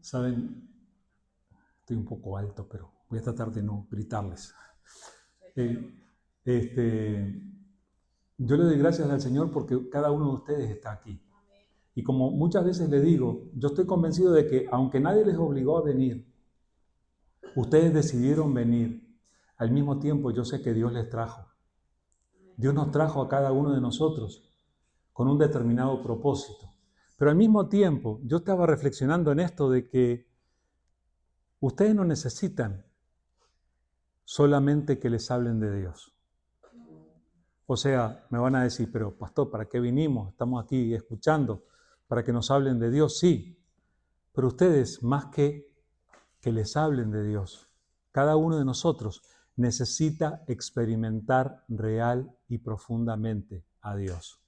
Saben, estoy un poco alto, pero voy a tratar de no gritarles. Eh, este, yo le doy gracias al Señor porque cada uno de ustedes está aquí. Y como muchas veces le digo, yo estoy convencido de que aunque nadie les obligó a venir, ustedes decidieron venir. Al mismo tiempo yo sé que Dios les trajo. Dios nos trajo a cada uno de nosotros con un determinado propósito. Pero al mismo tiempo yo estaba reflexionando en esto de que ustedes no necesitan solamente que les hablen de Dios. O sea, me van a decir, pero pastor, ¿para qué vinimos? Estamos aquí escuchando, para que nos hablen de Dios, sí. Pero ustedes, más que les hablen de Dios, cada uno de nosotros necesita experimentar real y profundamente a Dios.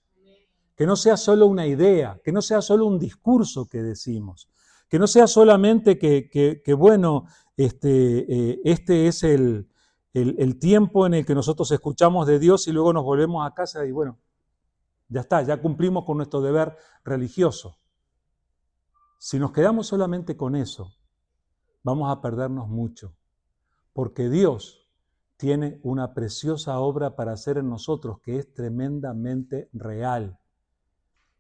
Que no sea solo una idea, que no sea solo un discurso que decimos, que no sea solamente que bueno, este es el tiempo en el que nosotros escuchamos de Dios y luego nos volvemos a casa y bueno, ya está, ya cumplimos con nuestro deber religioso. Si nos quedamos solamente con eso, vamos a perdernos mucho, porque Dios tiene una preciosa obra para hacer en nosotros que es tremendamente real.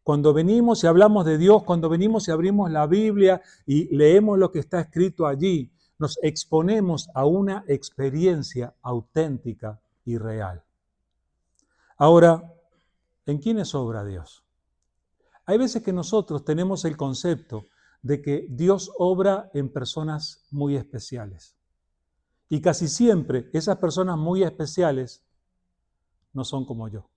Cuando venimos y hablamos de Dios, cuando venimos y abrimos la Biblia y leemos lo que está escrito allí, nos exponemos a una experiencia auténtica y real. Ahora, ¿en quiénes obra Dios? Hay veces que nosotros tenemos el concepto de que Dios obra en personas muy especiales. Y casi siempre esas personas muy especiales no son como yo.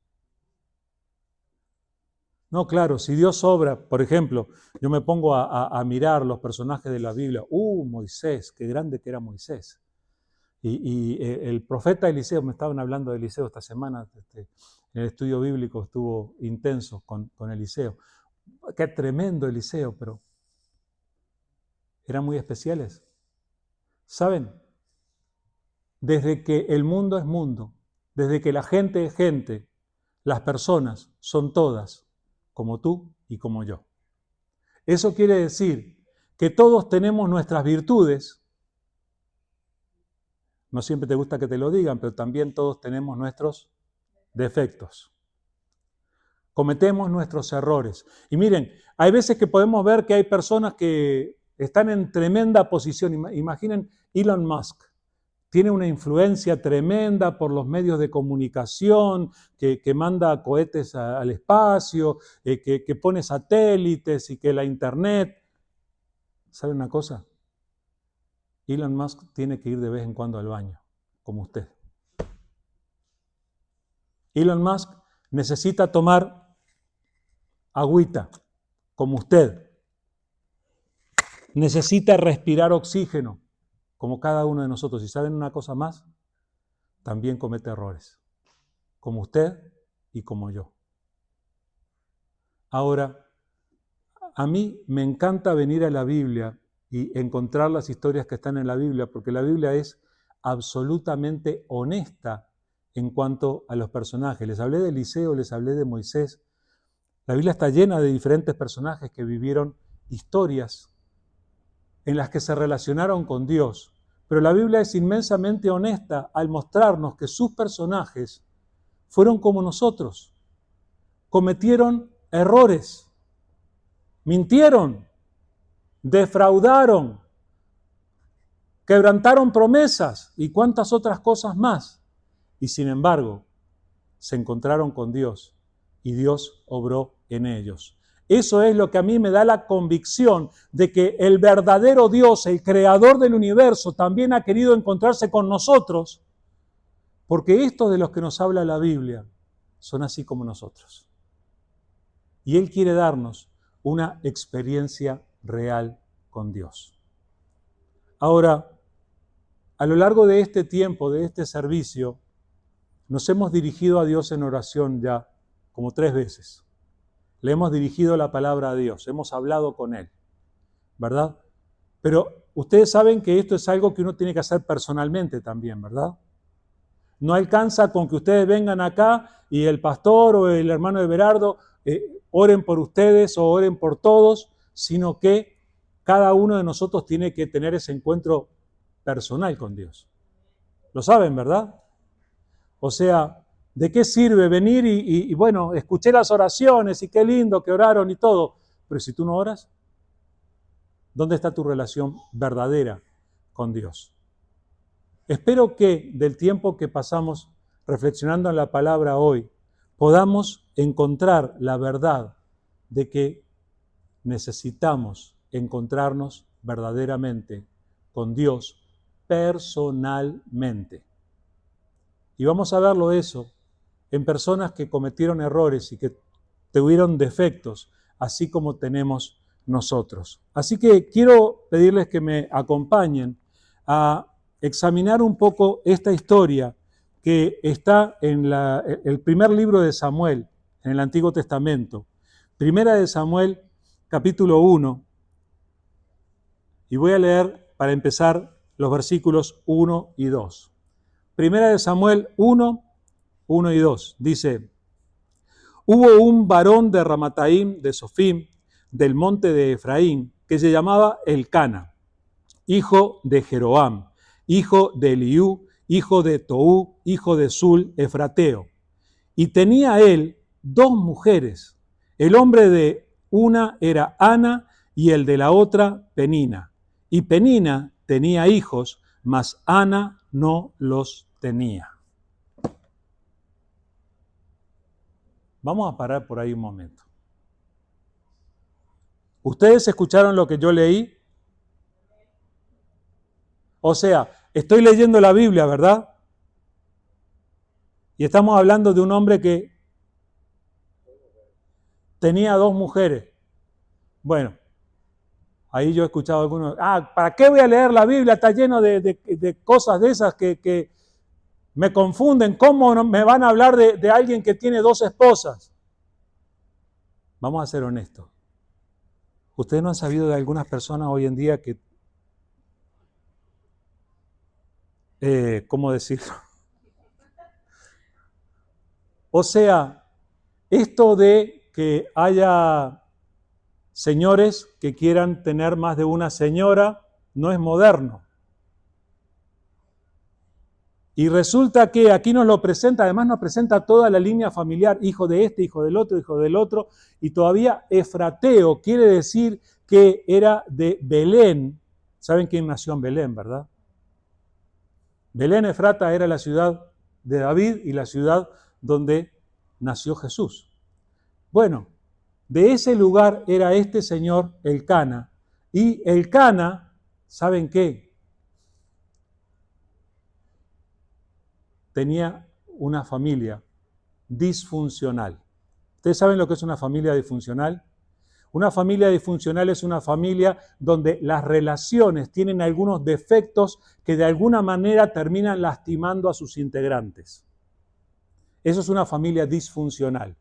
No, claro, si Dios obra, por ejemplo, yo me pongo a mirar los personajes de la Biblia. Moisés, qué grande que era Moisés. Y el profeta Eliseo, me estaban hablando de Eliseo esta semana, el estudio bíblico estuvo intenso con Eliseo. Qué tremendo Eliseo, pero eran muy especiales. ¿Saben? Desde que el mundo es mundo, desde que la gente es gente, las personas son todas, como tú y como yo. Eso quiere decir que todos tenemos nuestras virtudes. No siempre te gusta que te lo digan, pero también todos tenemos nuestros defectos. Cometemos nuestros errores. Y miren, hay veces que podemos ver que hay personas que están en tremenda posición. Imaginen Elon Musk. Tiene una influencia tremenda por los medios de comunicación, que manda cohetes al espacio, que pone satélites y que la internet. ¿Sabe una cosa? Elon Musk tiene que ir de vez en cuando al baño, como usted. Elon Musk necesita tomar agüita, como usted. Necesita respirar oxígeno, como cada uno de nosotros. ¿Y saben una cosa más? También comete errores, como usted y como yo. Ahora, a mí me encanta venir a la Biblia y encontrar las historias que están en la Biblia, porque la Biblia es absolutamente honesta en cuanto a los personajes. Les hablé de Eliseo, les hablé de Moisés. La Biblia está llena de diferentes personajes que vivieron historias en las que se relacionaron con Dios. Pero la Biblia es inmensamente honesta al mostrarnos que sus personajes fueron como nosotros. Cometieron errores, mintieron, defraudaron, quebrantaron promesas y cuantas otras cosas más. Y sin embargo, se encontraron con Dios y Dios obró en ellos. Eso es lo que a mí me da la convicción de que el verdadero Dios, el creador del universo, también ha querido encontrarse con nosotros, porque estos de los que nos habla la Biblia son así como nosotros. Y Él quiere darnos una experiencia real con Dios. Ahora, a lo largo de este tiempo, de este servicio, nos hemos dirigido a Dios en oración ya como 3 veces. Le hemos dirigido la palabra a Dios, hemos hablado con Él, ¿verdad? Pero ustedes saben que esto es algo que uno tiene que hacer personalmente también, ¿verdad? No alcanza con que ustedes vengan acá y el pastor o el hermano Everardo oren por ustedes o oren por todos, sino que cada uno de nosotros tiene que tener ese encuentro personal con Dios. ¿Lo saben, verdad? O sea, ¿de qué sirve venir y bueno, escuché las oraciones y qué lindo que oraron y todo? Pero si tú no oras, ¿dónde está tu relación verdadera con Dios? Espero que del tiempo que pasamos reflexionando en la palabra hoy, podamos encontrar la verdad de que necesitamos encontrarnos verdaderamente con Dios personalmente. Y vamos a verlo eso en personas que cometieron errores y que tuvieron defectos, así como tenemos nosotros. Así que quiero pedirles que me acompañen a examinar un poco esta historia que está en el primer libro de Samuel, en el Antiguo Testamento. Primera de Samuel, capítulo 1. Y voy a leer, para empezar, los versículos 1 y 2. Primera de Samuel 1, 1 y 2. Dice: Hubo un varón de Ramataim, de Sofim, del monte de Efraín, que se llamaba Elcana, hijo de Jeroam, hijo de Eliú, hijo de Toú, hijo de Sul, efrateo. Y tenía él 2 mujeres. El hombre de una era Ana y el de la otra Penina. Y Penina tenía hijos, mas Ana no los tenía. Vamos a parar por ahí un momento. ¿Ustedes escucharon lo que yo leí? O sea, estoy leyendo la Biblia, ¿verdad? Y estamos hablando de un hombre que tenía 2 mujeres. Bueno, ahí yo he escuchado algunos, ¿para qué voy a leer la Biblia? Está lleno de cosas de esas que me confunden. ¿Cómo me van a hablar de alguien que tiene 2 esposas? Vamos a ser honestos. ¿Ustedes no han sabido de algunas personas hoy en día que, ¿cómo decirlo? O sea, esto de que haya señores que quieran tener más de una señora no es moderno. Y resulta que aquí nos lo presenta, además nos presenta toda la línea familiar, hijo de este, hijo del otro, y todavía efrateo, quiere decir que era de Belén. ¿Saben quién nació en Belén, verdad? Belén Efrata era la ciudad de David y la ciudad donde nació Jesús. Bueno, de ese lugar era este señor Elcana, y Elcana, ¿saben qué? Tenía una familia disfuncional. ¿Ustedes saben lo que es una familia disfuncional? Una familia disfuncional es una familia donde las relaciones tienen algunos defectos que de alguna manera terminan lastimando a sus integrantes. Eso es una familia disfuncional.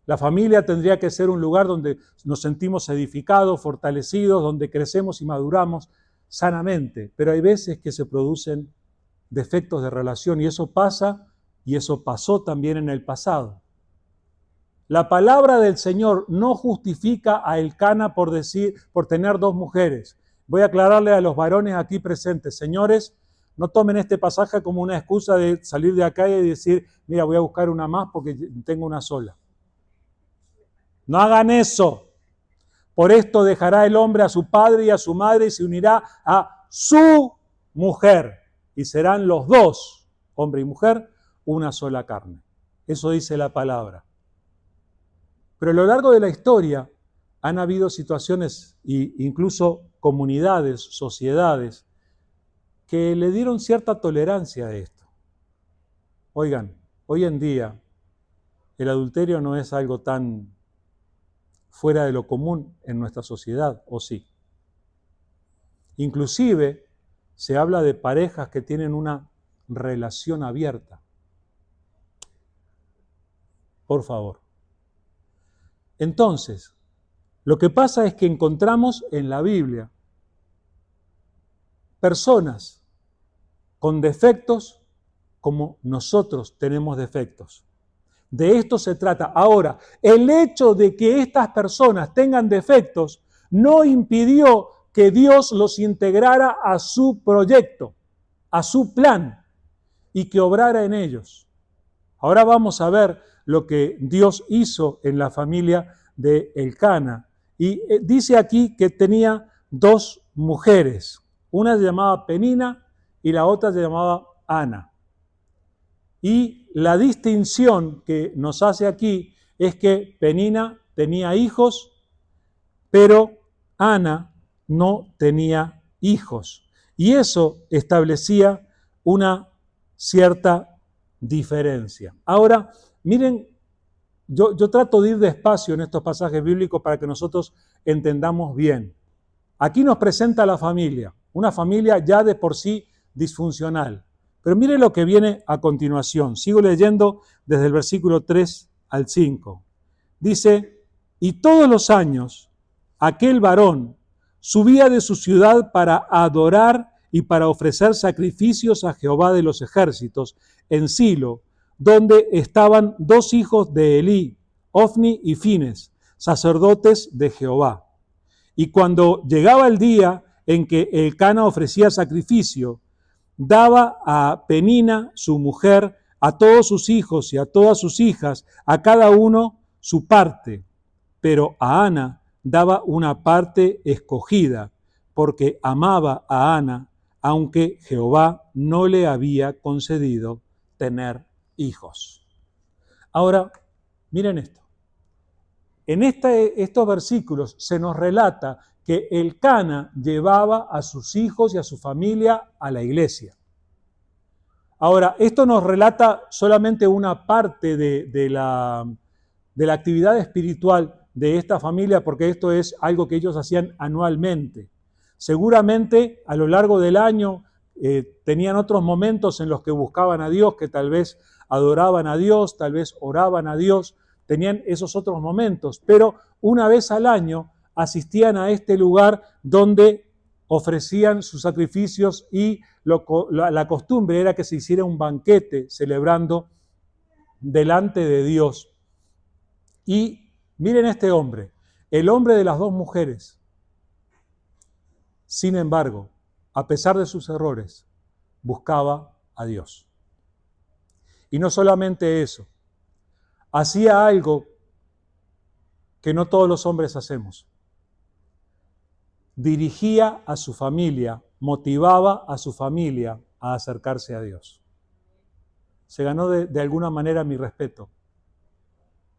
La familia tendría que ser un lugar donde nos sentimos edificados, fortalecidos, donde crecemos y maduramos sanamente, pero hay veces que se producen defectos de relación y eso pasa y eso pasó también en el pasado. La palabra del Señor no justifica a Elcana por tener 2 mujeres. Voy a aclararle a los varones aquí presentes, señores, no tomen este pasaje como una excusa de salir de acá y decir, mira, voy a buscar una más porque tengo una sola. No hagan eso. Por esto dejará el hombre a su padre y a su madre y se unirá a su mujer. Y serán los 2, hombre y mujer, una sola carne. Eso dice la palabra. Pero a lo largo de la historia han habido situaciones e incluso comunidades, sociedades, que le dieron cierta tolerancia a esto. Oigan, hoy en día el adulterio no es algo tan fuera de lo común en nuestra sociedad, ¿o sí? Inclusive se habla de parejas que tienen una relación abierta. Por favor. Entonces, lo que pasa es que encontramos en la Biblia personas con defectos como nosotros tenemos defectos. De esto se trata. Ahora, el hecho de que estas personas tengan defectos no impidió que Dios los integrara a su proyecto, a su plan, y que obrara en ellos. Ahora vamos a ver lo que Dios hizo en la familia de Elcana. Y dice aquí que tenía dos mujeres. Una se llamaba Penina y la otra se llamaba Ana. Y la distinción que nos hace aquí es que Penina tenía hijos, pero Ana no tenía hijos. Y eso establecía una cierta diferencia. Ahora, miren, yo trato de ir despacio en estos pasajes bíblicos para que nosotros entendamos bien. Aquí nos presenta la familia, una familia ya de por sí disfuncional. Pero mire lo que viene a continuación. Sigo leyendo desde el versículo 3 al 5. Dice, y todos los años aquel varón subía de su ciudad para adorar y para ofrecer sacrificios a Jehová de los ejércitos en Silo, donde estaban dos hijos de Elí, Ofni y Fines, sacerdotes de Jehová. Y cuando llegaba el día en que Elcana ofrecía sacrificio, daba a Penina, su mujer, a todos sus hijos y a todas sus hijas, a cada uno su parte, pero a Ana daba una parte escogida, porque amaba a Ana, aunque Jehová no le había concedido tener hijos. Ahora, miren esto. En estos versículos se nos relata que Elcana llevaba a sus hijos y a su familia a la iglesia. Ahora, esto nos relata solamente una parte de la actividad espiritual de esta familia, porque esto es algo que ellos hacían anualmente. Seguramente a lo largo del año tenían otros momentos en los que buscaban a Dios, que tal vez adoraban a Dios, tal vez oraban a Dios, tenían esos otros momentos, pero una vez al año asistían a este lugar donde ofrecían sus sacrificios y la costumbre era que se hiciera un banquete celebrando delante de Dios. Y miren este hombre, el hombre de las dos mujeres. Sin embargo, a pesar de sus errores, buscaba a Dios. Y no solamente eso, hacía algo que no todos los hombres hacemos. Dirigía a su familia, motivaba a su familia a acercarse a Dios. Se ganó de alguna manera mi respeto,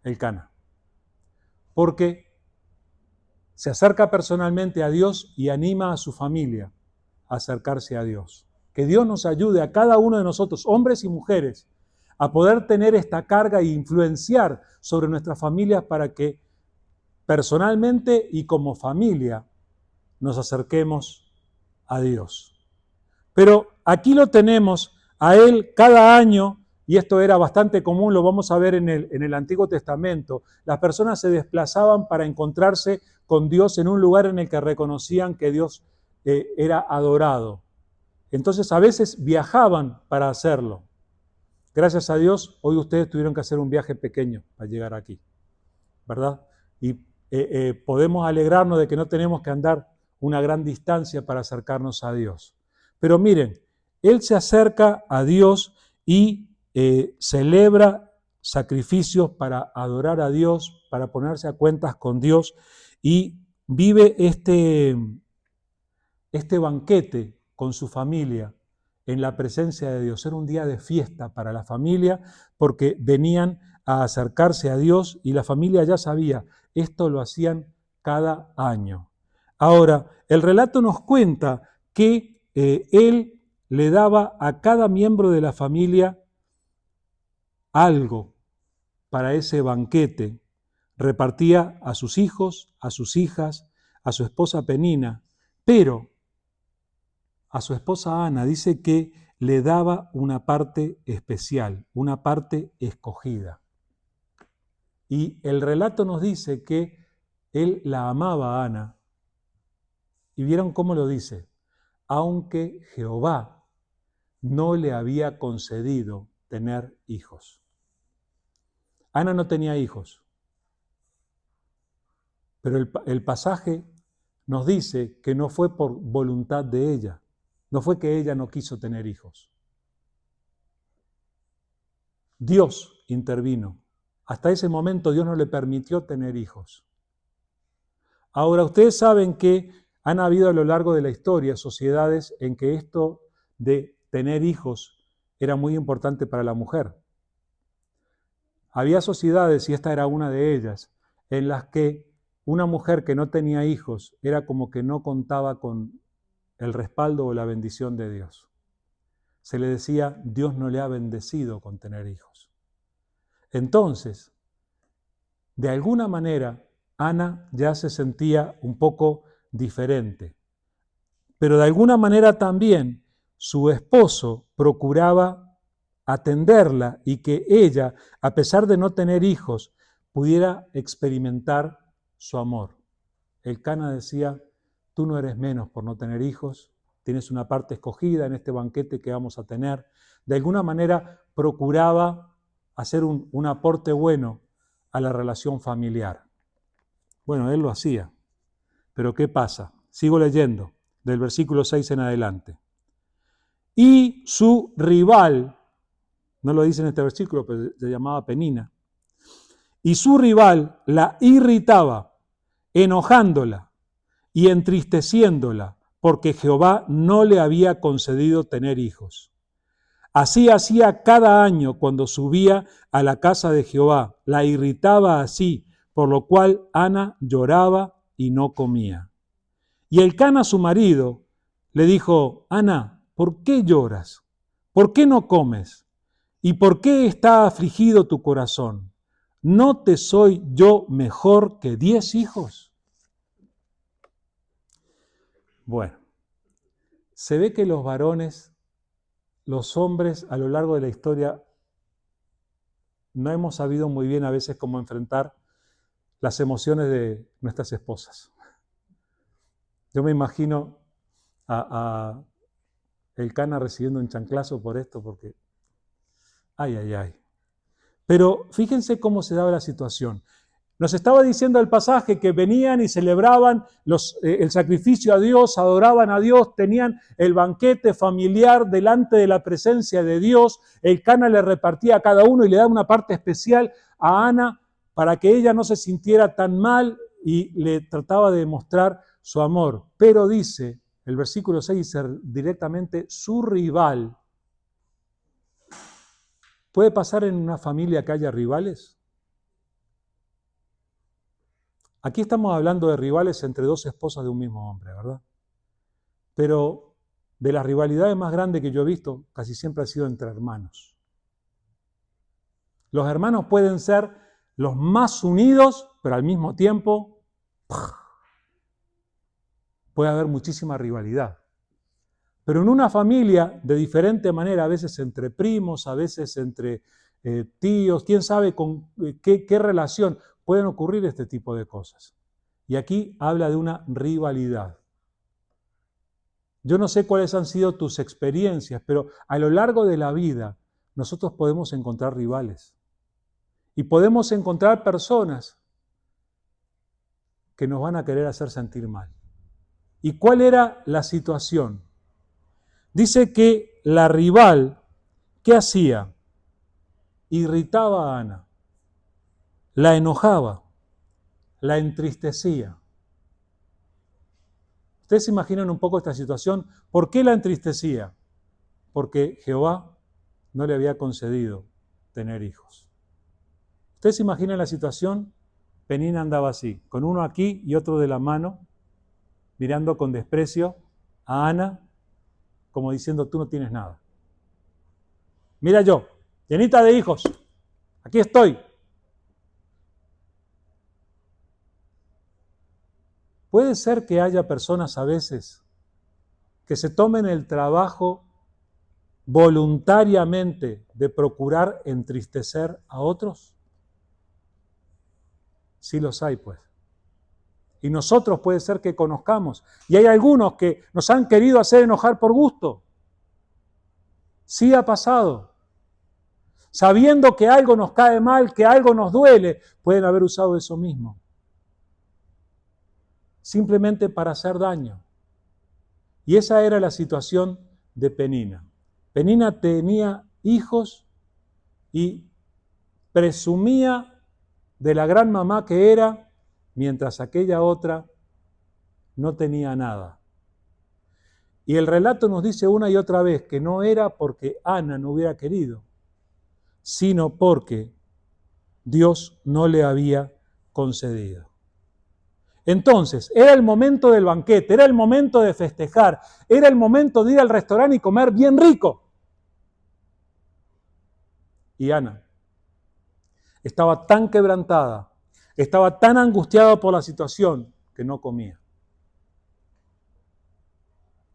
Elcana, porque se acerca personalmente a Dios y anima a su familia a acercarse a Dios. Que Dios nos ayude a cada uno de nosotros, hombres y mujeres, a poder tener esta carga e influenciar sobre nuestras familias para que personalmente y como familia nos acerquemos a Dios. Pero aquí lo tenemos a él cada año, y esto era bastante común, lo vamos a ver en el Antiguo Testamento. Las personas se desplazaban para encontrarse con Dios en un lugar en el que reconocían que Dios era adorado. Entonces a veces viajaban para hacerlo. Gracias a Dios, hoy ustedes tuvieron que hacer un viaje pequeño para llegar aquí, ¿verdad? Y podemos alegrarnos de que no tenemos que andar una gran distancia para acercarnos a Dios. Pero miren, él se acerca a Dios y celebra sacrificios para adorar a Dios, para ponerse a cuentas con Dios y vive este banquete con su familia en la presencia de Dios. Era un día de fiesta para la familia porque venían a acercarse a Dios y la familia ya sabía, esto lo hacían cada año. Ahora, el relato nos cuenta que él le daba a cada miembro de la familia algo para ese banquete. Repartía a sus hijos, a sus hijas, a su esposa Penina, pero a su esposa Ana dice que le daba una parte especial, una parte escogida. Y el relato nos dice que él la amaba a Ana. ¿Y vieron cómo lo dice? Aunque Jehová no le había concedido tener hijos. Ana no tenía hijos, pero el pasaje nos dice que no fue por voluntad de ella, no fue que ella no quiso tener hijos. Dios intervino. Hasta ese momento Dios no le permitió tener hijos. Ahora, ustedes saben que han habido a lo largo de la historia sociedades en que esto de tener hijos era muy importante para la mujer. Había sociedades, y esta era una de ellas, en las que una mujer que no tenía hijos era como que no contaba con el respaldo o la bendición de Dios. Se le decía, Dios no le ha bendecido con tener hijos. Entonces, de alguna manera, Ana ya se sentía un poco diferente. Pero de alguna manera también su esposo procuraba atenderla y que ella, a pesar de no tener hijos, pudiera experimentar su amor. Elcana decía, tú no eres menos por no tener hijos, tienes una parte escogida en este banquete que vamos a tener. De alguna manera procuraba hacer un aporte bueno a la relación familiar. Bueno, él lo hacía. Pero ¿qué pasa? Sigo leyendo, del versículo 6 en adelante. Y su rival, no lo dice en este versículo, pero se llamaba Penina, y su rival la irritaba, enojándola y entristeciéndola, porque Jehová no le había concedido tener hijos. Así hacía cada año cuando subía a la casa de Jehová, la irritaba así, por lo cual Ana lloraba y no comía. Y Elcana, su marido, le dijo, Ana, ¿por qué lloras? ¿Por qué no comes? ¿Y por qué está afligido tu corazón? ¿No te soy yo mejor que 10 hijos? Bueno, se ve que los varones, los hombres a lo largo de la historia, no hemos sabido muy bien a veces cómo enfrentar las emociones de nuestras esposas. Yo me imagino a Elcana recibiendo un chanclazo por esto, porque ay. Pero fíjense cómo se daba la situación. Nos estaba diciendo el pasaje que venían y celebraban el sacrificio a Dios, adoraban a Dios, tenían el banquete familiar delante de la presencia de Dios. Elcana le repartía a cada uno y le daba una parte especial a Ana para que ella no se sintiera tan mal y le trataba de mostrar su amor. Pero dice, el versículo 6 dice directamente, su rival. ¿Puede pasar en una familia que haya rivales? Aquí estamos hablando de rivales entre dos esposas de un mismo hombre, ¿verdad? Pero de las rivalidades más grandes que yo he visto, casi siempre ha sido entre hermanos. Los hermanos pueden ser los más unidos, pero al mismo tiempo puede haber muchísima rivalidad. Pero en una familia, de diferente manera, a veces entre primos, a veces entre tíos, quién sabe con qué relación, pueden ocurrir este tipo de cosas. Y aquí habla de una rivalidad. Yo no sé cuáles han sido tus experiencias, pero a lo largo de la vida nosotros podemos encontrar rivales. Y podemos encontrar personas que nos van a querer hacer sentir mal. ¿Y cuál era la situación? Dice que la rival, ¿qué hacía? Irritaba a Ana, la enojaba, la entristecía. Ustedes se imaginan un poco esta situación. ¿Por qué la entristecía? Porque Jehová no le había concedido tener hijos. ¿Ustedes se imaginan la situación? Penina andaba así, con uno aquí y otro de la mano, mirando con desprecio a Ana, como diciendo, tú no tienes nada. Mira yo, llenita de hijos, aquí estoy. Puede ser que haya personas a veces que se tomen el trabajo voluntariamente de procurar entristecer a otros. Sí los hay, pues. Y nosotros puede ser que conozcamos. Y hay algunos que nos han querido hacer enojar por gusto. Sí ha pasado. Sabiendo que algo nos cae mal, que algo nos duele, pueden haber usado eso mismo. simplemente para hacer daño. Y esa era la situación de Penina. Penina tenía hijos y presumía de la gran mamá que era, mientras aquella otra no tenía nada. Y el relato nos dice una y otra vez que no era porque Ana no hubiera querido, sino porque Dios no le había concedido. Entonces, era el momento del banquete, era el momento de festejar, era el momento de ir al restaurante y comer bien rico. Y Ana estaba tan quebrantada, estaba tan angustiada por la situación que no comía.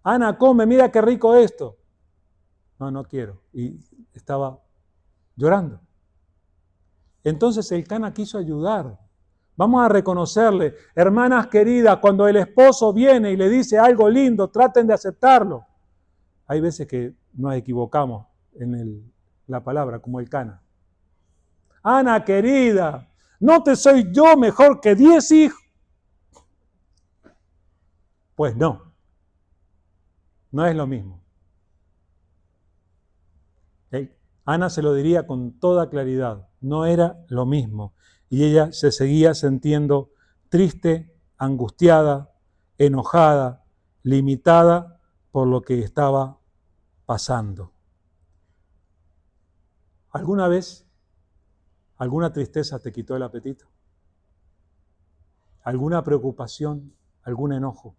Ana, come, mira qué rico esto. No, no quiero. Y estaba llorando. Entonces el Cana quiso ayudar. Vamos a reconocerle, hermanas queridas, cuando el esposo viene y le dice algo lindo, traten de aceptarlo. Hay veces que nos equivocamos en la palabra, como el Cana. Ana querida, ¿no te soy yo mejor que 10 hijos? Pues no, no es lo mismo. Ana se lo diría con toda claridad, no era lo mismo. Y ella se seguía sintiendo triste, angustiada, enojada, limitada por lo que estaba pasando. ¿Alguna vez alguna tristeza te quitó el apetito? ¿Alguna preocupación? ¿Algún enojo?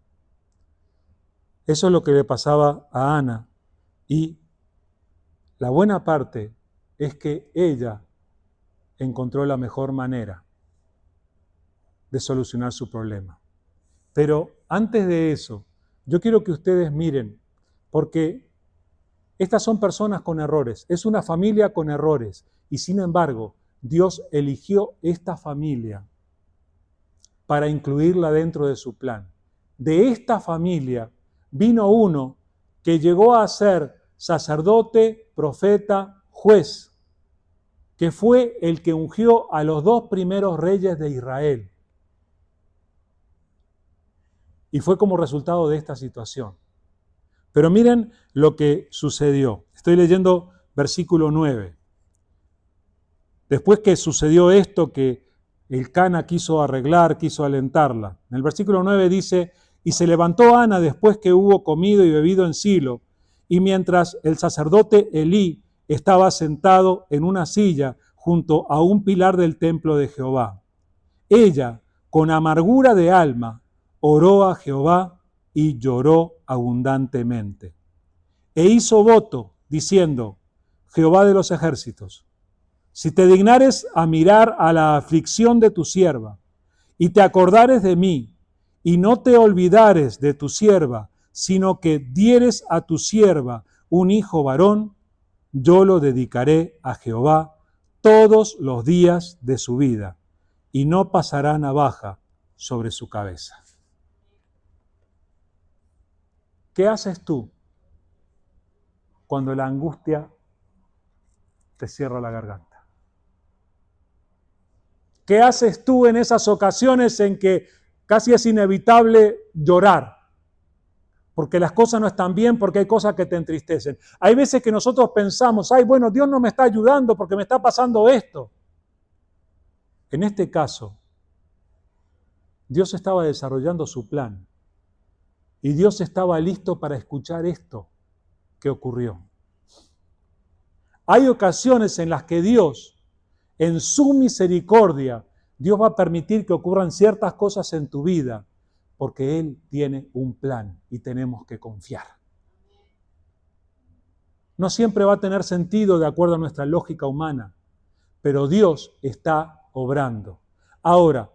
Eso es lo que le pasaba a Ana. Y la buena parte es que ella encontró la mejor manera de solucionar su problema. Pero antes de eso, yo quiero que ustedes miren, porque estas son personas con errores, es una familia con errores, y sin embargo, Dios eligió esta familia para incluirla dentro de su plan. De esta familia vino uno que llegó a ser sacerdote, profeta, juez, que fue el que ungió a los 2 primeros reyes de Israel. Y fue como resultado de esta situación. Pero miren lo que sucedió. Estoy leyendo versículo 9. Después que sucedió esto, que el Cana quiso arreglar, quiso alentarla. En el versículo 9 dice, y se levantó Ana después que hubo comido y bebido en Silo, y mientras el sacerdote Elí estaba sentado en una silla junto a un pilar del templo de Jehová. Ella, con amargura de alma, oró a Jehová y lloró abundantemente. E hizo voto, diciendo, Jehová de los ejércitos, si te dignares a mirar a la aflicción de tu sierva, y te acordares de mí, y no te olvidares de tu sierva, sino que dieres a tu sierva un hijo varón, yo lo dedicaré a Jehová todos los días de su vida, y no pasará navaja sobre su cabeza. ¿Qué haces tú cuando la angustia te cierra la garganta? ¿Qué haces tú en esas ocasiones en que casi es inevitable llorar? Porque las cosas no están bien, porque hay cosas que te entristecen. Hay veces que nosotros pensamos, ay, bueno, Dios no me está ayudando porque me está pasando esto. En este caso, Dios estaba desarrollando su plan y Dios estaba listo para escuchar esto que ocurrió. Hay ocasiones en las que Dios, en su misericordia, Dios va a permitir que ocurran ciertas cosas en tu vida, porque Él tiene un plan y tenemos que confiar. No siempre va a tener sentido de acuerdo a nuestra lógica humana, pero Dios está obrando. Ahora,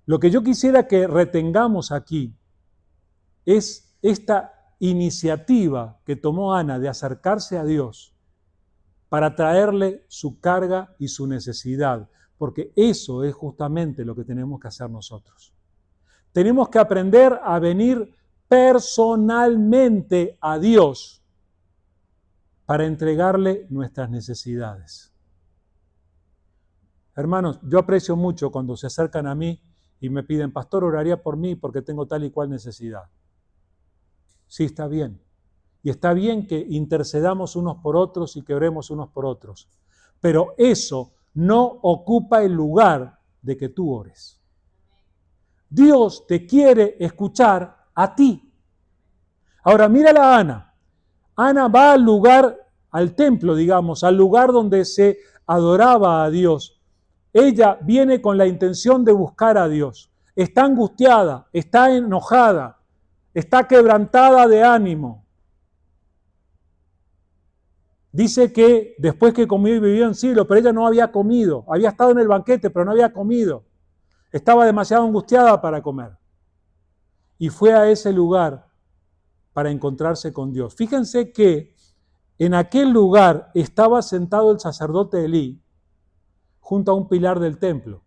lo que yo quisiera que retengamos aquí es esta iniciativa que tomó Ana de acercarse a Dios para traerle su carga y su necesidad, porque eso es justamente lo que tenemos que hacer nosotros. Tenemos que aprender a venir personalmente a Dios para entregarle nuestras necesidades. Hermanos, yo aprecio mucho cuando se acercan a mí y me piden, pastor, oraría por mí porque tengo tal y cual necesidad. Sí, está bien. Y está bien que intercedamos unos por otros y que oremos unos por otros. Pero eso no ocupa el lugar de que tú ores. Dios te quiere escuchar a ti. Ahora, mírala a Ana. Ana va al lugar, al templo, digamos, al lugar donde se adoraba a Dios. Ella viene con la intención de buscar a Dios. Está angustiada, está enojada, está quebrantada de ánimo. Dice que después que comió y vivió en Silo, pero ella no había comido. Había estado en el banquete, pero no había comido. Estaba demasiado angustiada para comer. Y fue a ese lugar para encontrarse con Dios. Fíjense que en aquel lugar estaba sentado el sacerdote Elí junto a un pilar del templo.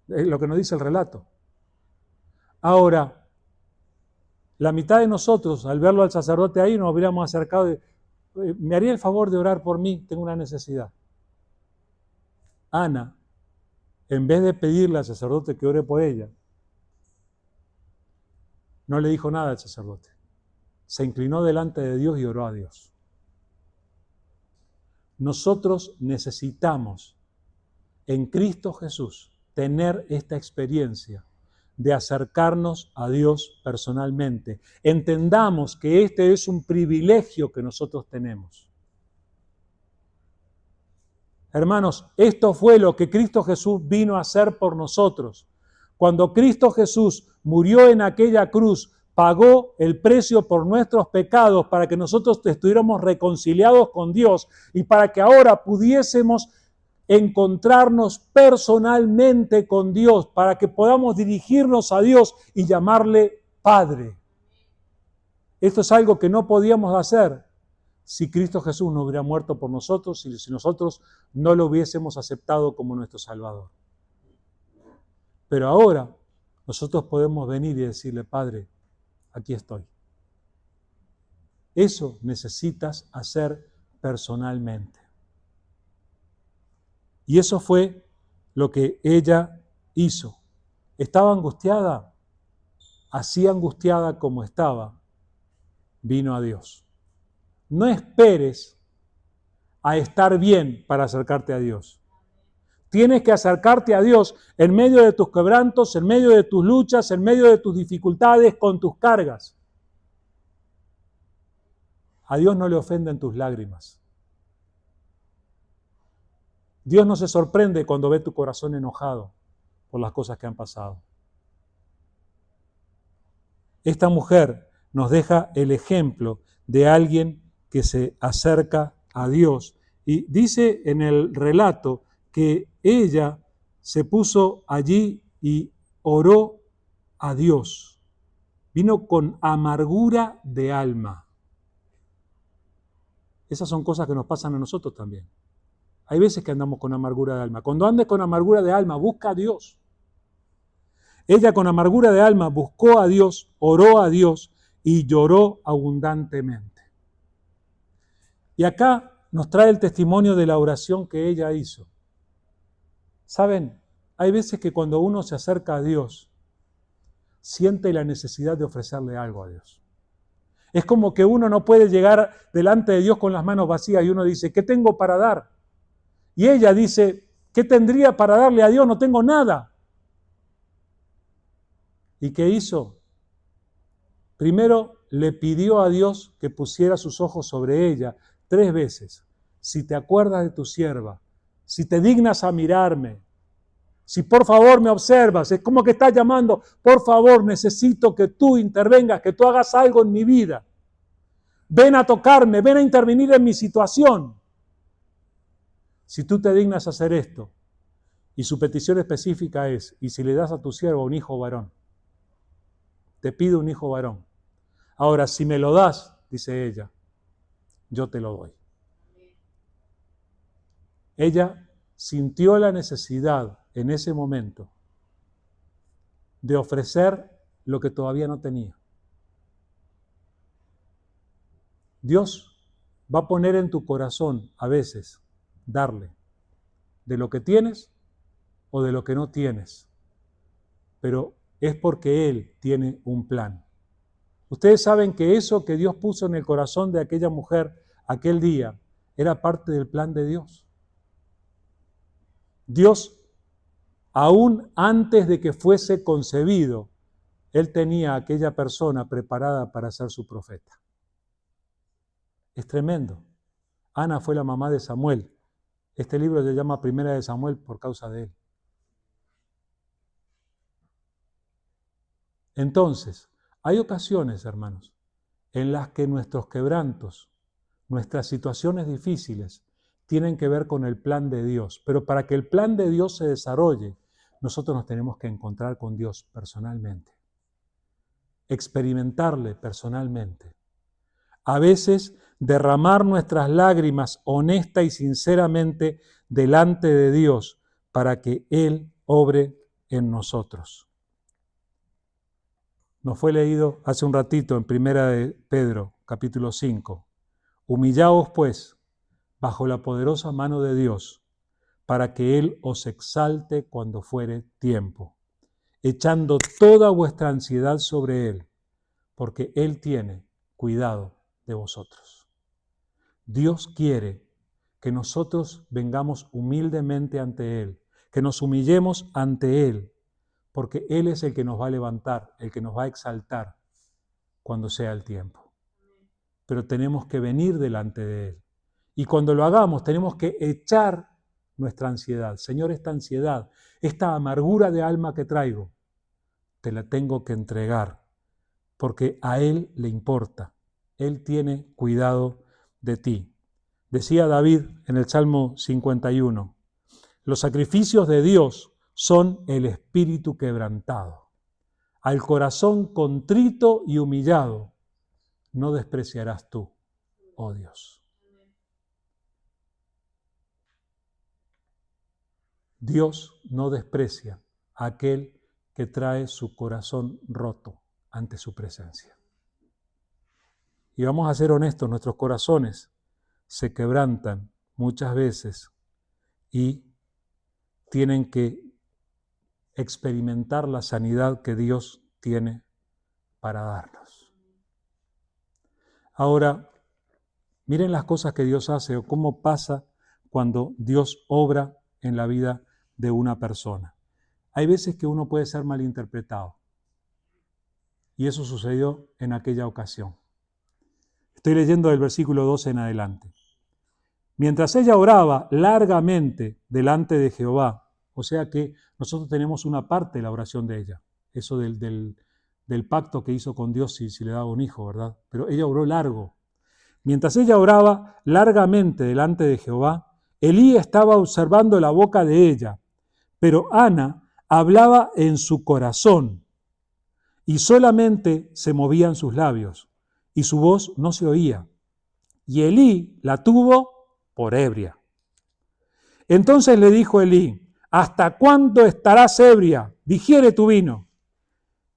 Es lo que nos dice el relato. Ahora, la mitad de nosotros, al verlo al sacerdote ahí, nos habríamos acercado y ¿me haría el favor de orar por mí? Tengo una necesidad. Ana, en vez de pedirle al sacerdote que ore por ella, no le dijo nada al sacerdote. Se inclinó delante de Dios y oró a Dios. Nosotros necesitamos en Cristo Jesús tener esta experiencia de acercarnos a Dios personalmente. Entendamos que este es un privilegio que nosotros tenemos. Hermanos, esto fue lo que Cristo Jesús vino a hacer por nosotros. Cuando Cristo Jesús murió en aquella cruz, pagó el precio por nuestros pecados para que nosotros estuviéramos reconciliados con Dios y para que ahora pudiésemos encontrarnos personalmente con Dios, para que podamos dirigirnos a Dios y llamarle Padre. Esto es algo que no podíamos hacer si Cristo Jesús no hubiera muerto por nosotros y si nosotros no lo hubiésemos aceptado como nuestro Salvador. Pero ahora nosotros podemos venir y decirle, Padre, aquí estoy. Eso necesitas hacer personalmente. Y eso fue lo que ella hizo. ¿Estaba angustiada? Así angustiada como estaba, vino a Dios. No esperes a estar bien para acercarte a Dios. Tienes que acercarte a Dios en medio de tus quebrantos, en medio de tus luchas, en medio de tus dificultades, con tus cargas. A Dios no le ofenden tus lágrimas. Dios no se sorprende cuando ve tu corazón enojado por las cosas que han pasado. Esta mujer nos deja el ejemplo de alguien que se acerca a Dios. Y dice en el relato que ella se puso allí y oró a Dios. Vino con amargura de alma. Esas son cosas que nos pasan a nosotros también. Hay veces que andamos con amargura de alma. Cuando andes con amargura de alma, busca a Dios. Ella con amargura de alma buscó a Dios, oró a Dios y lloró abundantemente. Y acá nos trae el testimonio de la oración que ella hizo. ¿Saben? Hay veces que cuando uno se acerca a Dios, siente la necesidad de ofrecerle algo a Dios. Es como que uno no puede llegar delante de Dios con las manos vacías y uno dice, ¿qué tengo para dar? Y ella dice, ¿qué tendría para darle a Dios? No tengo nada. ¿Y qué hizo? Primero le pidió a Dios que pusiera sus ojos sobre ella 3 veces. Si te acuerdas de tu sierva, si te dignas a mirarme, si por favor me observas, es como que estás llamando, por favor necesito que tú intervengas, que tú hagas algo en mi vida. Ven a tocarme, ven a intervenir en mi situación. Si tú te dignas a hacer esto, y su petición específica es, y si le das a tu siervo un hijo varón, te pido un hijo varón. Ahora, si me lo das, dice ella, yo te lo doy. Ella sintió la necesidad en ese momento de ofrecer lo que todavía no tenía. Dios va a poner en tu corazón a veces darle de lo que tienes o de lo que no tienes. pero es porque Él tiene un plan. Ustedes saben que eso que Dios puso en el corazón de aquella mujer aquel día era parte del plan de Dios. Dios, aún antes de que fuese concebido, Él tenía a aquella persona preparada para ser su profeta. Es tremendo. Ana fue la mamá de Samuel. Este libro se llama Primera de Samuel por causa de él. Entonces, hay ocasiones, hermanos, en las que nuestros quebrantos, nuestras situaciones difíciles, tienen que ver con el plan de Dios. Pero para que el plan de Dios se desarrolle, nosotros nos tenemos que encontrar con Dios personalmente, experimentarle personalmente. A veces derramar nuestras lágrimas honesta y sinceramente delante de Dios para que Él obre en nosotros. Nos fue leído hace un ratito en Primera de Pedro, capítulo 5. Humillaos pues bajo la poderosa mano de Dios, para que Él os exalte cuando fuere tiempo, echando toda vuestra ansiedad sobre Él, porque Él tiene cuidado de vosotros. Dios quiere que nosotros vengamos humildemente ante Él, que nos humillemos ante Él, porque Él es el que nos va a levantar, el que nos va a exaltar cuando sea el tiempo. Pero tenemos que venir delante de Él. Y cuando lo hagamos, tenemos que echar nuestra ansiedad. Señor, esta ansiedad, esta amargura de alma que traigo, te la tengo que entregar, porque a Él le importa. Él tiene cuidado de ti. Decía David en el Salmo 51, los sacrificios de Dios son el espíritu quebrantado. Al corazón contrito y humillado no despreciarás tú, oh Dios. Dios no desprecia a aquel que trae su corazón roto ante su presencia. Y vamos a ser honestos, nuestros corazones se quebrantan muchas veces y tienen que experimentar la sanidad que Dios tiene para darnos. Ahora, miren las cosas que Dios hace o cómo pasa cuando Dios obra en la vida de una persona. Hay veces que uno puede ser malinterpretado y eso sucedió en aquella ocasión. Estoy leyendo del versículo 12 en adelante. Mientras ella oraba largamente delante de Jehová, o sea que nosotros tenemos una parte de la oración de ella, eso del pacto que hizo con Dios si le daba un hijo, ¿verdad? Pero ella oró largo. Mientras ella oraba largamente delante de Jehová, Elí estaba observando la boca de ella, pero Ana hablaba en su corazón y solamente se movían sus labios y su voz no se oía. Y Elí la tuvo por ebria. Entonces le dijo Elí, ¿hasta cuándo estarás ebria? Digiere tu vino.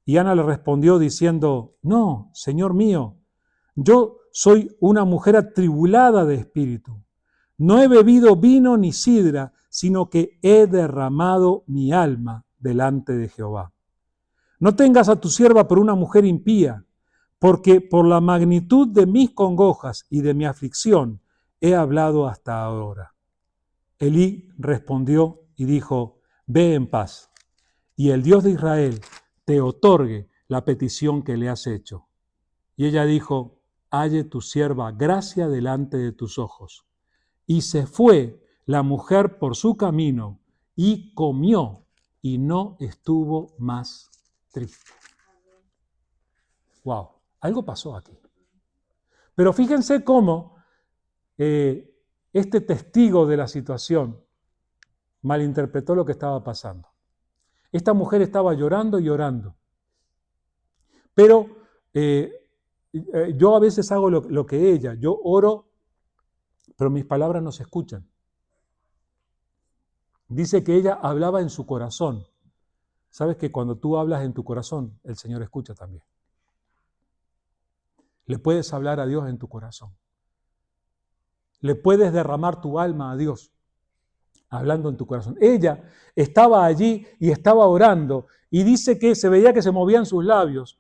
Y Ana le respondió diciendo, no, Señor mío, yo soy una mujer atribulada de espíritu. No he bebido vino ni sidra, sino que he derramado mi alma delante de Jehová. No tengas a tu sierva por una mujer impía, porque por la magnitud de mis congojas y de mi aflicción he hablado hasta ahora. Elí respondió y dijo, ve en paz, y el Dios de Israel te otorgue la petición que le has hecho. Y ella dijo, halle tu sierva gracia delante de tus ojos. Y se fue la mujer por su camino y comió y no estuvo más triste. Wow, algo pasó aquí. Pero fíjense cómo este testigo de la situación malinterpretó lo que estaba pasando. Esta mujer estaba llorando y llorando. Pero yo a veces hago lo que ella, yo oro, pero mis palabras no se escuchan. Dice que ella hablaba en su corazón. ¿Sabes que cuando tú hablas en tu corazón, el Señor escucha también? Le puedes hablar a Dios en tu corazón. Le puedes derramar tu alma a Dios hablando en tu corazón. Ella estaba allí y estaba orando y dice que se veía que se movían sus labios,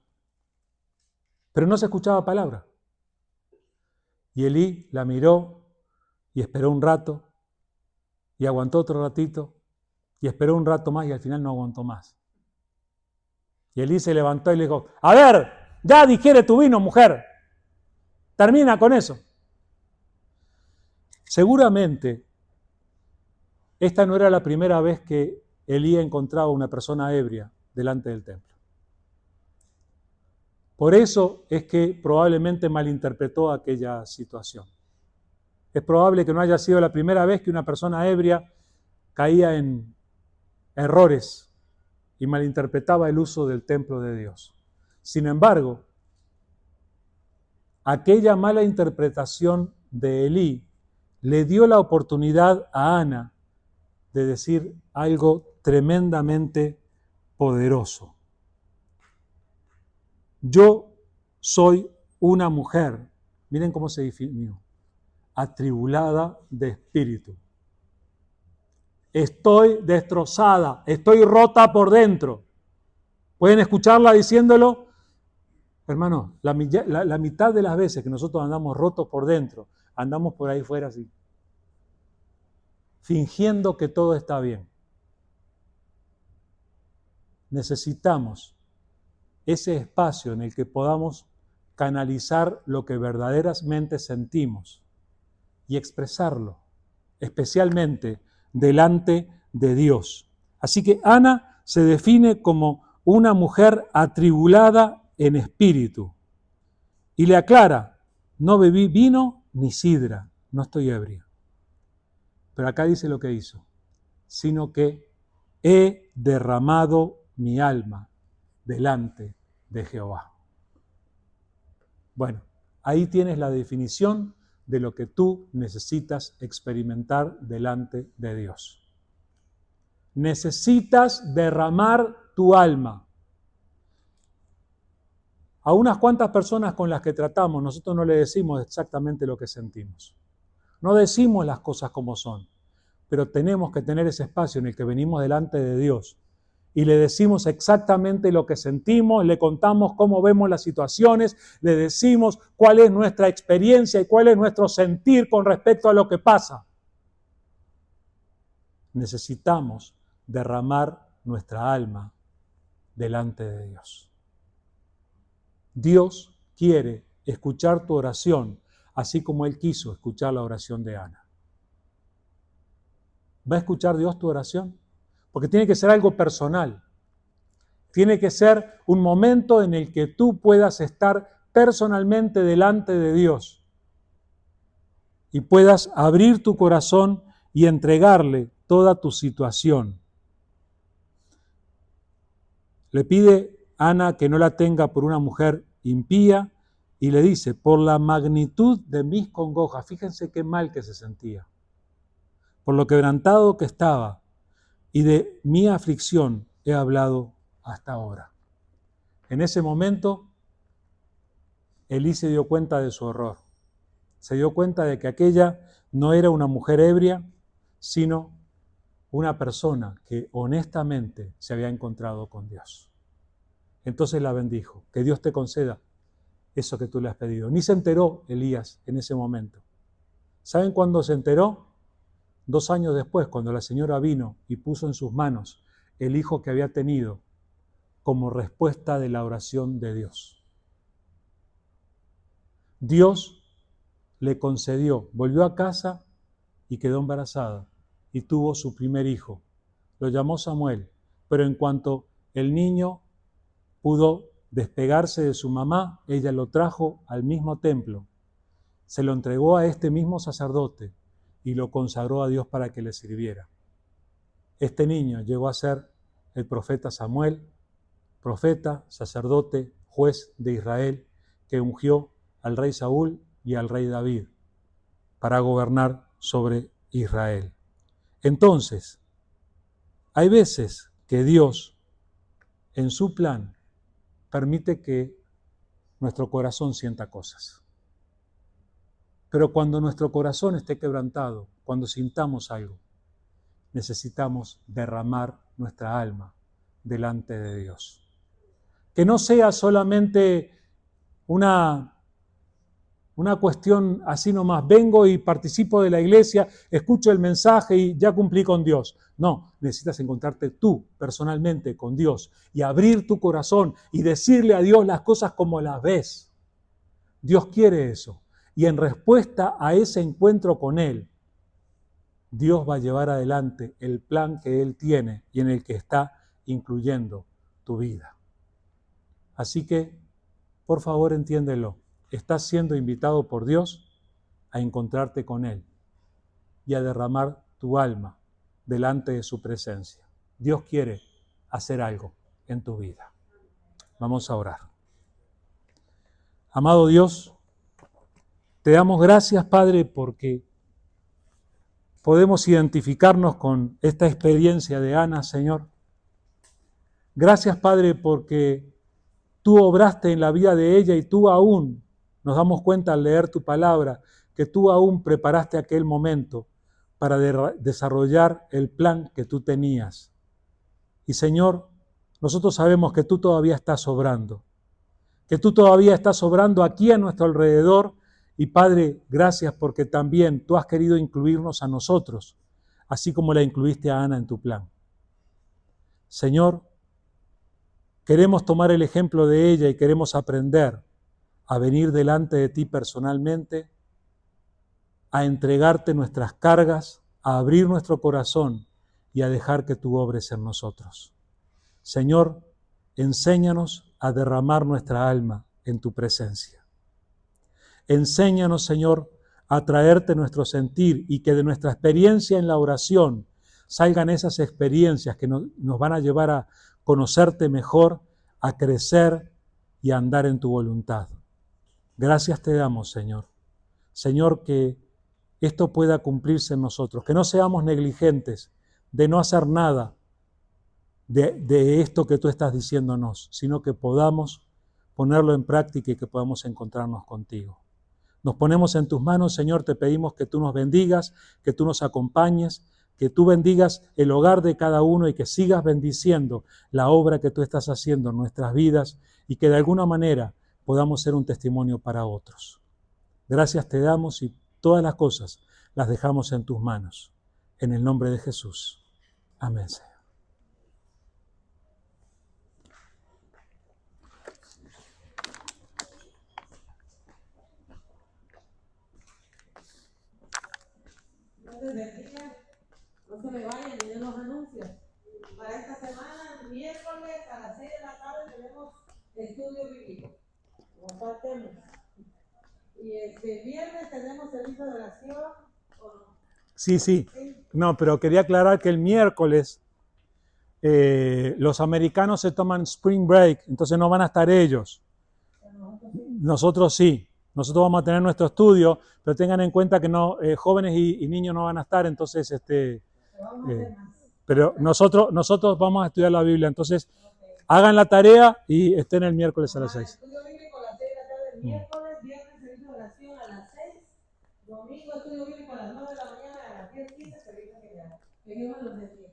pero no se escuchaba palabra. Y Elí la miró y esperó un rato, y aguantó otro ratito, y esperó un rato más y al final no aguantó más. Y Elí se levantó y le dijo, a ver, ya digiere tu vino, mujer, termina con eso. Seguramente esta no era la primera vez que Elí encontraba una persona ebria delante del templo. Por eso es que probablemente malinterpretó aquella situación. Es probable que no haya sido la primera vez que una persona ebria caía en errores y malinterpretaba el uso del templo de Dios. Sin embargo, aquella mala interpretación de Elí le dio la oportunidad a Ana de decir algo tremendamente poderoso. Yo soy una mujer, miren cómo se definió, atribulada de espíritu. Estoy destrozada, estoy rota por dentro. ¿Pueden escucharla diciéndolo? Hermano, la mitad de las veces que nosotros andamos rotos por dentro, andamos por ahí fuera así, fingiendo que todo está bien. Necesitamos ese espacio en el que podamos canalizar lo que verdaderamente sentimos y expresarlo, especialmente delante de Dios. Así que Ana se define como una mujer atribulada en espíritu y le aclara, no bebí vino ni sidra, no estoy ebria. Pero acá dice lo que hizo, sino que he derramado mi alma delante de Jehová. Bueno, ahí tienes la definición de lo que tú necesitas experimentar delante de Dios. Necesitas derramar tu alma. A unas cuantas personas con las que tratamos, nosotros no le decimos exactamente lo que sentimos. No decimos las cosas como son, pero tenemos que tener ese espacio en el que venimos delante de Dios y le decimos exactamente lo que sentimos, le contamos cómo vemos las situaciones, le decimos cuál es nuestra experiencia y cuál es nuestro sentir con respecto a lo que pasa. Necesitamos derramar nuestra alma delante de Dios. Dios quiere escuchar tu oración, así como Él quiso escuchar la oración de Ana. ¿Va a escuchar Dios tu oración? Porque tiene que ser algo personal. Tiene que ser un momento en el que tú puedas estar personalmente delante de Dios y puedas abrir tu corazón y entregarle toda tu situación. Le pide a Ana que no la tenga por una mujer impía y le dice, por la magnitud de mis congojas, fíjense qué mal que se sentía, por lo quebrantado que estaba y de mi aflicción he hablado hasta ahora. En ese momento, Elí se dio cuenta de su error. Se dio cuenta de que aquella no era una mujer ebria, sino una persona que honestamente se había encontrado con Dios. Entonces la bendijo. Que Dios te conceda eso que tú le has pedido. Ni se enteró Elías en ese momento. ¿Saben cuándo se enteró? 2 años después, cuando la señora vino y puso en sus manos el hijo que había tenido como respuesta de la oración de Dios. Dios le concedió, volvió a casa y quedó embarazada y tuvo su primer hijo. Lo llamó Samuel, pero en cuanto el niño pudo despegarse de su mamá, ella lo trajo al mismo templo, se lo entregó a este mismo sacerdote y lo consagró a Dios para que le sirviera. Este niño llegó a ser el profeta Samuel, profeta, sacerdote, juez de Israel, que ungió al rey Saúl y al rey David para gobernar sobre Israel. Entonces, hay veces que Dios, en su plan, permite que nuestro corazón sienta cosas. Pero cuando nuestro corazón esté quebrantado, cuando sintamos algo, necesitamos derramar nuestra alma delante de Dios. Que no sea solamente una cuestión así nomás, vengo y participo de la iglesia, escucho el mensaje y ya cumplí con Dios. No, necesitas encontrarte tú personalmente con Dios y abrir tu corazón y decirle a Dios las cosas como las ves. Dios quiere eso. Y en respuesta a ese encuentro con Él, Dios va a llevar adelante el plan que Él tiene y en el que está incluyendo tu vida. Así que, por favor, entiéndelo. Estás siendo invitado por Dios a encontrarte con Él y a derramar tu alma delante de su presencia. Dios quiere hacer algo en tu vida. Vamos a orar. Amado Dios, te damos gracias, Padre, porque podemos identificarnos con esta experiencia de Ana, Señor. Gracias, Padre, porque tú obraste en la vida de ella y tú aún, nos damos cuenta al leer tu palabra, que tú aún preparaste aquel momento para desarrollar el plan que tú tenías. Y Señor, nosotros sabemos que tú todavía estás obrando, que tú todavía estás obrando aquí a nuestro alrededor. Y Padre, gracias porque también tú has querido incluirnos a nosotros, así como la incluiste a Ana en tu plan. Señor, queremos tomar el ejemplo de ella y queremos aprender a venir delante de ti personalmente, a entregarte nuestras cargas, a abrir nuestro corazón y a dejar que tú obres en nosotros. Señor, enséñanos a derramar nuestra alma en tu presencia. Enséñanos, Señor, a traerte nuestro sentir y que de nuestra experiencia en la oración salgan esas experiencias que nos van a llevar a conocerte mejor, a crecer y a andar en tu voluntad. Gracias te damos, Señor. Señor, que esto pueda cumplirse en nosotros, que no seamos negligentes de no hacer nada de esto que tú estás diciéndonos, sino que podamos ponerlo en práctica y que podamos encontrarnos contigo. Nos ponemos en tus manos, Señor, te pedimos que tú nos bendigas, que tú nos acompañes, que tú bendigas el hogar de cada uno y que sigas bendiciendo la obra que tú estás haciendo en nuestras vidas y que de alguna manera podamos ser un testimonio para otros. Gracias te damos y todas las cosas las dejamos en tus manos. En el nombre de Jesús. Amén, Señor. No se me vayan ni de los anuncios. Para esta semana, miércoles a las 6 de la tarde tenemos estudio bíblico. No faltemos. Y viernes tenemos servicio de oración. ¿O no? Sí. No, pero quería aclarar que el miércoles los americanos se toman spring break, entonces no van a estar ellos. Nosotros sí. Nosotros vamos a tener nuestro estudio, pero tengan en cuenta que no, jóvenes y niños no van a estar, entonces pero nosotros vamos a estudiar la Biblia, entonces hagan la tarea y estén el miércoles a las 6. Estudio bíblico a las 6 de la tarde, miércoles, viernes servicio de oración a las 6, domingo estudio bíblico a las 9 de la mañana, a las 10:15 servicio general. Que Dios los bendiga.